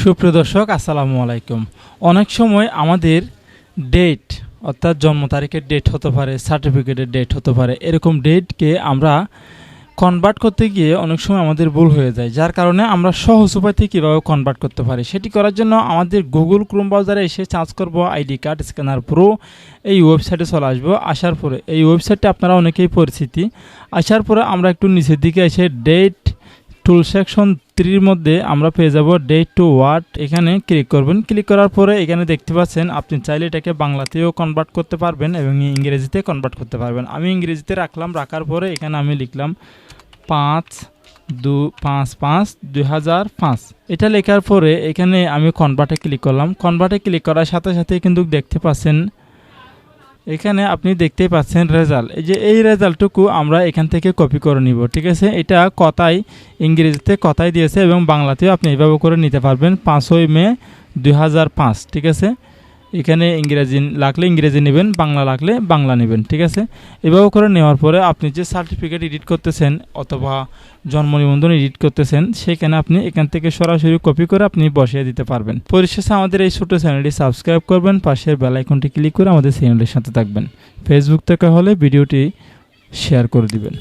সুপ্রিয় দর্শক আসসালামু আলাইকুম। অনেক সময় আমাদের ডেট অর্থাৎ জন্ম তারিখের ডেট হতে পারে, সার্টিফিকেটের ডেট হতে পারে, এরকম ডেটকে আমরা কনভার্ট করতে গিয়ে অনেক সময় আমাদের ভুল হয়ে যায়, যার কারণে আমরা সহজ উপায় থেকে কীভাবে কনভার্ট করতে পারি সেটি করার জন্য আমাদের গুগল ক্রোম ব্রাউজারে এসে সার্চ করব আইডি কার্ড স্ক্যানার প্রো। এই ওয়েবসাইটে চলে আসবো। আসার পরে এই ওয়েবসাইটটা আপনারা অনেকেই পরিচিতি। আসার পরে আমরা একটু নিচের দিকে এসে ডেট টুল সেকশন 3 মধ্যে আমরা পেয়ে যাব ডেট টু ওয়াট। এখানে ক্লিক করবেন। ক্লিক করার পরে এখানে দেখতে পাচ্ছেন আপনি চাইলে এটাকে বাংলাতেও কনভার্ট করতে পারবেন এবং ইংরেজিতে কনভার্ট করতে পারবেন। আমি ইংরেজিতে রাখলাম। রাখার পরে এখানে আমি লিখলাম 5/5/2005। এটা লেখার পরে এখানে আমি কনভার্টে ক্লিক করলাম। কনভার্টে ক্লিক করার সাথে সাথে কিন্তু দেখতে পাচ্ছেন এখানে আপনি দেখতেই পাচ্ছেন রেজাল্ট। এই যে এই রেজাল্টটুকু আমরা এখান থেকে কপি করে নিব, ঠিক আছে। এটা কথায় ইংরেজিতে কথায় দিয়েছে এবং বাংলাতেও আপনি এইভাবে করে নিতে পারবেন। 5ই মে 2005, ঠিক আছে। এখানে ইংরেজি লাগলে ইংরেজি নেবেন, বাংলা লাগলে বাংলা নেবেন, ঠিক আছে। এভাবে করে নেওয়ার পরে আপনি যে সার্টিফিকেট এডিট করতেছেন অথবা জন্ম নিবন্ধন এডিট করতেছেন সেখানে আপনি এখান থেকে সরাসরি কপি করে আপনি বসিয়ে দিতে পারবেন। পরিশেষে আমাদের এই ছোটো চ্যানেলটি সাবস্ক্রাইব করবেন, পাশের বেল আইকনটি ক্লিক করে আমাদের চ্যানেলের সাথে থাকবেন। ফেসবুক থেকে হলে ভিডিওটি শেয়ার করে দিবেন।